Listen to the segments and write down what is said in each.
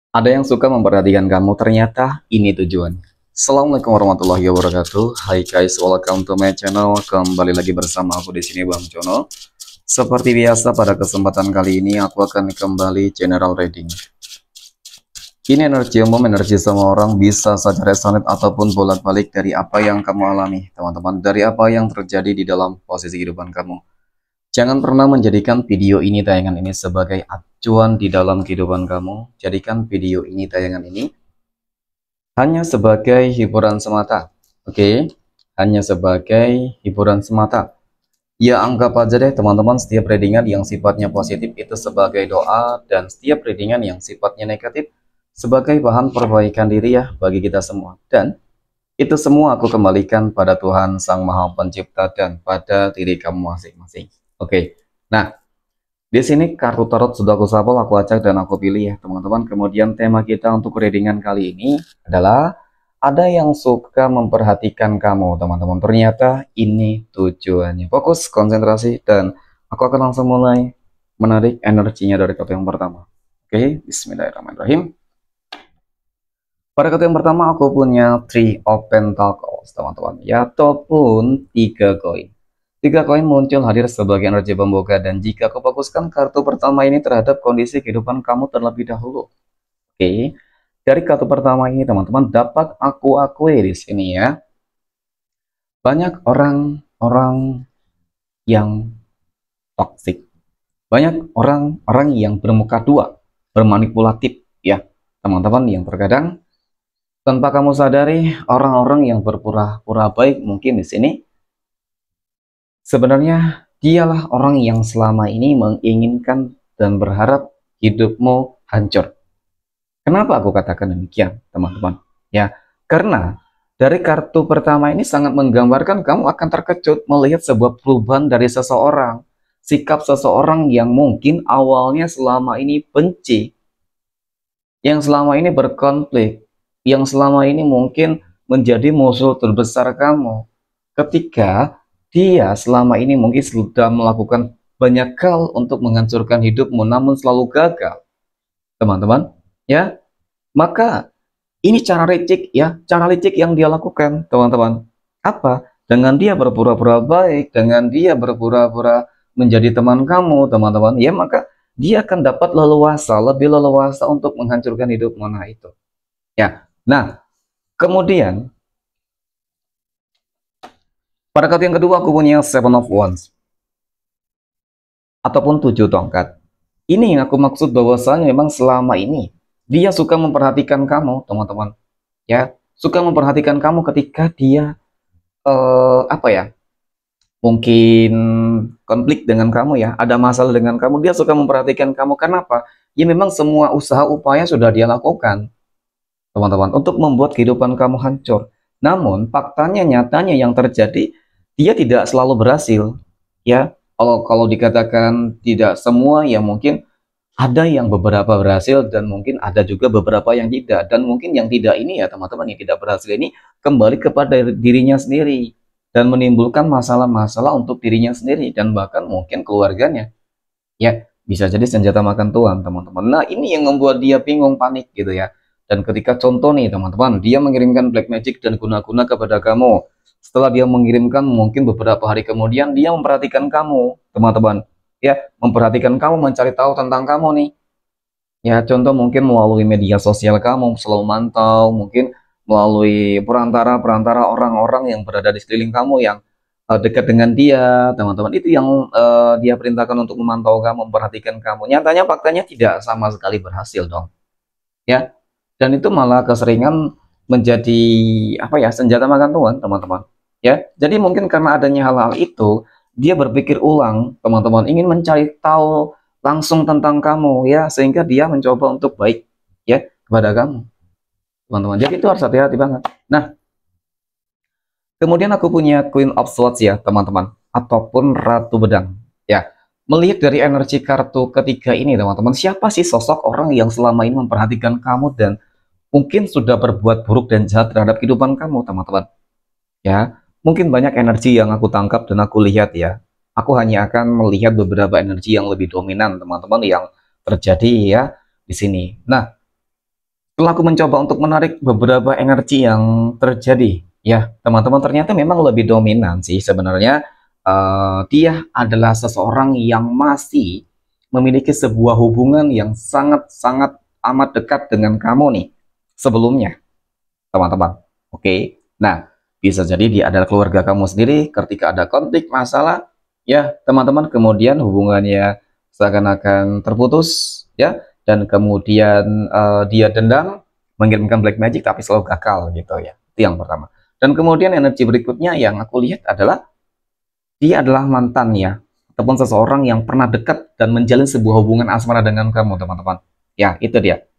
Ada yang suka memperhatikan kamu, ternyata ini tujuannya. Assalamualaikum warahmatullahi wabarakatuh. Hai guys, welcome to my channel. Kembali lagi bersama aku di sini Bang Jono. Seperti biasa pada kesempatan kali ini aku akan kembali general reading. Ini energi umum, energi semua orang, bisa saja resonate ataupun bolak-balik dari apa yang kamu alami, teman-teman, dari apa yang terjadi di dalam posisi kehidupan kamu. Jangan pernah menjadikan video ini, tayangan ini sebagai acuan di dalam kehidupan kamu. Jadikan video ini, tayangan ini hanya sebagai hiburan semata. Oke, hanya sebagai hiburan semata. Ya, anggap aja deh teman-teman, setiap readingan yang sifatnya positif itu sebagai doa, dan setiap readingan yang sifatnya negatif sebagai bahan perbaikan diri ya bagi kita semua. Dan itu semua aku kembalikan pada Tuhan Sang Maha Pencipta dan pada diri kamu masing-masing. Oke. Nah, di sini kartu tarot sudah aku shuffle, aku acak dan aku pilih ya teman-teman. Kemudian tema kita untuk readingan kali ini adalah ada yang suka memperhatikan kamu, teman-teman. Ternyata ini tujuannya. Fokus, konsentrasi, dan aku akan langsung mulai menarik energinya dari kartu yang pertama. Oke, bismillahirrahmanirrahim. Pada kartu yang pertama aku punya Three of Pentacles, teman-teman, ya, ataupun 3 koin. 3 koin muncul hadir sebagai energi pembuka, dan jika aku fokuskan kartu pertama ini terhadap kondisi kehidupan kamu terlebih dahulu. Oke, dari kartu pertama ini teman-teman dapat aku akui di sini ya. Banyak orang-orang yang toksik. Banyak orang-orang yang bermuka dua, bermanipulatif ya, teman-teman, yang terkadang tanpa kamu sadari orang-orang yang berpura-pura baik mungkin di sini sebenarnya dialah orang yang selama ini menginginkan dan berharap hidupmu hancur. Kenapa aku katakan demikian, teman-teman? Ya, karena dari kartu pertama ini sangat menggambarkan kamu akan terkejut melihat sebuah perubahan dari seseorang. Sikap seseorang yang mungkin awalnya selama ini benci, yang selama ini berkonflik, yang selama ini mungkin menjadi musuh terbesar kamu. Ketika dia selama ini mungkin sudah melakukan banyak hal untuk menghancurkan hidupmu, namun selalu gagal, teman-teman, ya, maka ini cara licik ya, cara licik yang dia lakukan, teman-teman. Apa? Dengan dia berpura-pura baik, dengan dia berpura-pura menjadi teman kamu, teman-teman, ya, maka dia akan dapat leluasa, lebih leluasa untuk menghancurkan hidup mana itu. Ya. Nah, kemudian pada kartu yang kedua aku punya Seven of Wands ataupun 7 tongkat. Ini yang aku maksud bahwasanya memang selama ini dia suka memperhatikan kamu, teman-teman. Ya, suka memperhatikan kamu ketika dia apa ya? Mungkin konflik dengan kamu ya, ada masalah dengan kamu, dia suka memperhatikan kamu. Kenapa? Ya memang semua usaha upaya sudah dia lakukan, teman-teman, untuk membuat kehidupan kamu hancur. Namun faktanya, nyatanya yang terjadi, dia tidak selalu berhasil ya. Kalau dikatakan tidak semua, ya mungkin ada yang beberapa berhasil dan mungkin ada juga beberapa yang tidak. Dan mungkin yang tidak ini ya teman-teman, yang tidak berhasil ini kembali kepada dirinya sendiri dan menimbulkan masalah-masalah untuk dirinya sendiri dan bahkan mungkin keluarganya. Ya, bisa jadi senjata makan tuan, teman-teman. Nah, ini yang membuat dia bingung, panik gitu ya. Dan ketika contoh nih, teman-teman, dia mengirimkan black magic dan guna-guna kepada kamu. Setelah dia mengirimkan, mungkin beberapa hari kemudian dia memperhatikan kamu, teman-teman. Ya, memperhatikan kamu, mencari tahu tentang kamu nih. Ya, contoh mungkin melalui media sosial kamu, selalu mantau, mungkin melalui perantara-perantara orang-orang yang berada di sekeliling kamu yang dekat dengan dia, teman-teman. Itu yang dia perintahkan untuk memantau kamu, memperhatikan kamu. Nyatanya faktanya tidak sama sekali berhasil dong. Ya, dan itu malah keseringan menjadi apa ya, senjata makan tuan, teman-teman. Ya, jadi mungkin karena adanya hal-hal itu, dia berpikir ulang, teman-teman, ingin mencari tahu langsung tentang kamu ya, sehingga dia mencoba untuk baik ya kepada kamu, teman-teman. Jadi itu harus hati-hati banget. Nah, kemudian aku punya Queen of Swords ya teman-teman, ataupun Ratu Pedang ya. Melihat dari energi kartu ketiga ini teman-teman, siapa sih sosok orang yang selama ini memperhatikan kamu dan mungkin sudah berbuat buruk dan jahat terhadap kehidupan kamu, teman-teman ya. Mungkin banyak energi yang aku tangkap dan aku lihat ya. Aku hanya akan melihat beberapa energi yang lebih dominan, teman-teman, yang terjadi ya di sini. Nah, Setelah aku mencoba untuk menarik beberapa energi yang terjadi, ya teman-teman, ternyata memang lebih dominan sih sebenarnya. Dia adalah seseorang yang masih memiliki sebuah hubungan yang sangat-sangat amat dekat dengan kamu nih sebelumnya, teman-teman. Oke, nah bisa jadi dia adalah keluarga kamu sendiri. Ketika ada konflik masalah, ya teman-teman, kemudian hubungannya seakan-akan terputus, ya, dan kemudian dia dendam, mengirimkan black magic tapi selalu gagal gitu ya. Itu yang pertama. Dan kemudian energi berikutnya yang aku lihat adalah dia adalah mantan ya, ataupun seseorang yang pernah dekat dan menjalin sebuah hubungan asmara dengan kamu, teman-teman. Ya, itu dia.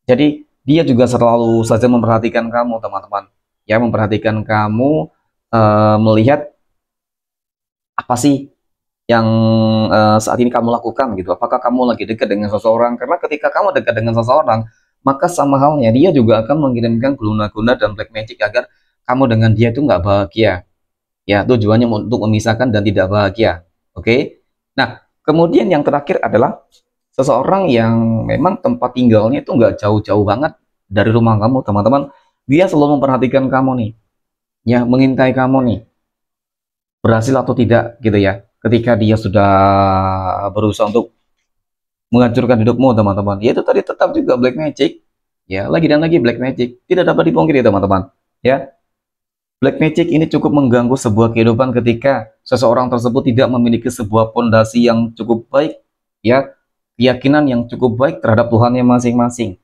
Jadi dia juga selalu saja memperhatikan kamu, teman-teman. Ya, memperhatikan kamu, melihat apa sih yang saat ini kamu lakukan gitu. Apakah kamu lagi dekat dengan seseorang? Karena ketika kamu dekat dengan seseorang, maka sama halnya dia juga akan mengirimkan guna-guna dan black magic agar kamu dengan dia itu nggak bahagia. Ya, tujuannya untuk memisahkan dan tidak bahagia. Oke. Nah, kemudian yang terakhir adalah seseorang yang memang tempat tinggalnya itu nggak jauh-jauh banget dari rumah kamu, teman-teman. Dia selalu memperhatikan kamu nih, ya, mengintai kamu nih, berhasil atau tidak gitu ya. Ketika dia sudah berusaha untuk menghancurkan hidupmu, teman-teman, ya itu tadi tetap juga black magic, ya, lagi dan lagi black magic, tidak dapat dipungkiri, teman-teman. Ya, black magic ini cukup mengganggu sebuah kehidupan ketika seseorang tersebut tidak memiliki sebuah pondasi yang cukup baik, ya, keyakinan yang cukup baik terhadap Tuhannya masing-masing.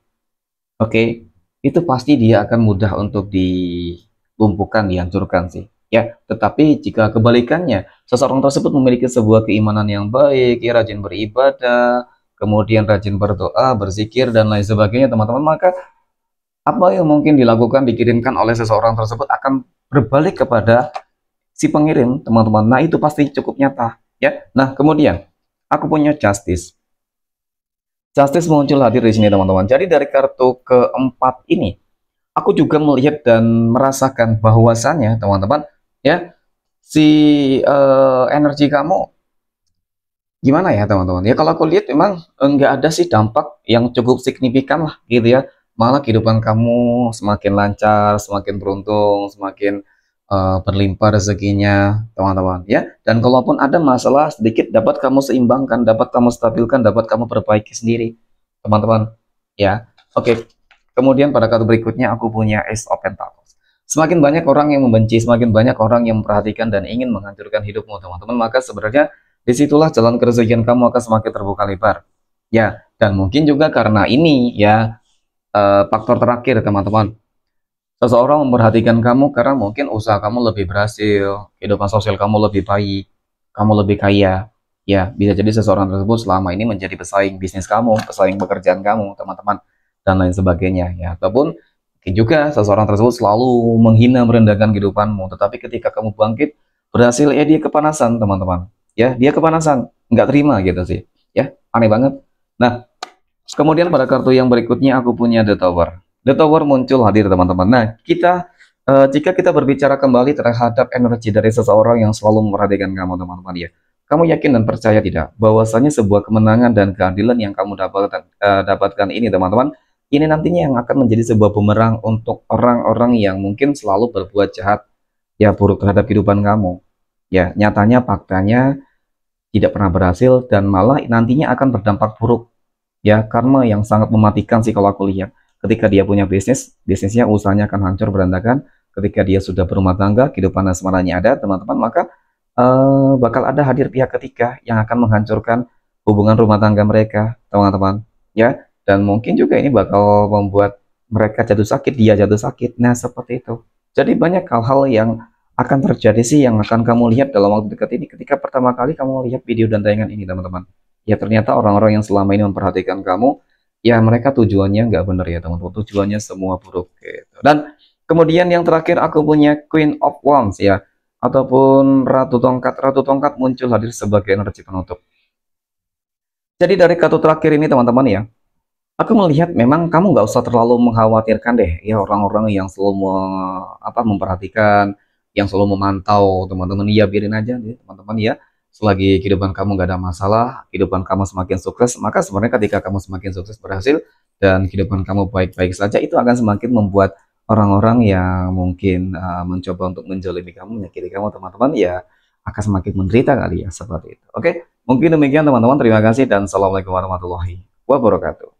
Oke, itu pasti dia akan mudah untuk dilumpuhkan, dihancurkan sih. Ya, tetapi jika kebalikannya, seseorang tersebut memiliki sebuah keimanan yang baik, ya, rajin beribadah, kemudian rajin berdoa, berzikir, dan lain sebagainya, teman-teman, maka apa yang mungkin dilakukan, dikirimkan oleh seseorang tersebut akan berbalik kepada si pengirim, teman-teman. Nah, itu pasti cukup nyata, ya. Nah, kemudian aku punya justice. Justice muncul hadir di sini, teman-teman. Jadi dari kartu keempat ini, aku juga melihat dan merasakan bahwasannya, teman-teman, ya, si energi kamu gimana ya, teman-teman? Ya kalau aku lihat memang nggak ada sih dampak yang cukup signifikan lah, gitu ya. Malah kehidupan kamu semakin lancar, semakin beruntung, semakin berlimpah rezekinya, teman-teman, ya. Dan kalaupun ada masalah sedikit, dapat kamu seimbangkan, dapat kamu stabilkan, dapat kamu perbaiki sendiri, teman-teman, ya. Oke. Kemudian pada kartu berikutnya aku punya Ace of Pentacles. Semakin banyak orang yang membenci, semakin banyak orang yang memperhatikan dan ingin menghancurkan hidupmu, teman-teman, maka sebenarnya disitulah jalan kerezekian kamu akan semakin terbuka lebar. Ya, dan mungkin juga karena ini ya, faktor terakhir, teman-teman. Seseorang memperhatikan kamu karena mungkin usaha kamu lebih berhasil, kehidupan sosial kamu lebih baik, kamu lebih kaya. Ya, bisa jadi seseorang tersebut selama ini menjadi pesaing bisnis kamu, pesaing pekerjaan kamu, teman-teman, dan lain sebagainya. Ya, ataupun mungkin juga seseorang tersebut selalu menghina, merendahkan kehidupanmu. Tetapi ketika kamu bangkit, berhasil, ya dia kepanasan, teman-teman. Ya, dia kepanasan, nggak terima gitu sih. Ya, aneh banget. Nah, kemudian pada kartu yang berikutnya aku punya The Tower. The Tower muncul hadir, teman-teman. Nah, jika kita berbicara kembali terhadap energi dari seseorang yang selalu memperhatikan kamu, teman-teman, ya, kamu yakin dan percaya tidak bahwasanya sebuah kemenangan dan keadilan yang kamu dapatkan ini, teman-teman, ini nantinya yang akan menjadi sebuah bumerang untuk orang-orang yang mungkin selalu berbuat jahat, ya, buruk terhadap kehidupan kamu. Ya, nyatanya, faktanya tidak pernah berhasil dan malah nantinya akan berdampak buruk. Ya, karma yang sangat mematikan sih kalau aku lihat. Ketika dia punya bisnis, bisnisnya, usahanya akan hancur berantakan. Ketika dia sudah berumah tangga, kehidupan asmaranya ada, teman-teman, maka bakal ada hadir pihak ketiga yang akan menghancurkan hubungan rumah tangga mereka, teman-teman. Ya, dan mungkin juga ini bakal membuat mereka jatuh sakit, dia jatuh sakit. Nah, seperti itu. Jadi banyak hal-hal yang akan terjadi sih yang akan kamu lihat dalam waktu dekat ini ketika pertama kali kamu lihat video dan tayangan ini, teman-teman. Ya, ternyata orang-orang yang selama ini memperhatikan kamu, ya mereka tujuannya nggak benar ya, teman-teman. Tujuannya semua buruk gitu. Dan kemudian yang terakhir aku punya Queen of Wands ya, ataupun Ratu Tongkat. Ratu Tongkat muncul hadir sebagai energi penutup. Jadi dari kartu terakhir ini, teman-teman, ya, aku melihat memang kamu nggak usah terlalu mengkhawatirkan deh ya orang-orang yang selalu memperhatikan, yang selalu memantau, teman-teman. Ya biarin aja deh, teman-teman, ya. selagi kehidupan kamu nggak ada masalah, kehidupan kamu semakin sukses, maka sebenarnya ketika kamu semakin sukses berhasil dan kehidupan kamu baik-baik saja, itu akan semakin membuat orang-orang yang mungkin mencoba untuk menjolimi kamu, menyakiti kamu, teman-teman, ya akan semakin menderita kali ya, seperti itu. Oke, mungkin demikian teman-teman. Terima kasih dan assalamualaikum warahmatullahi wabarakatuh.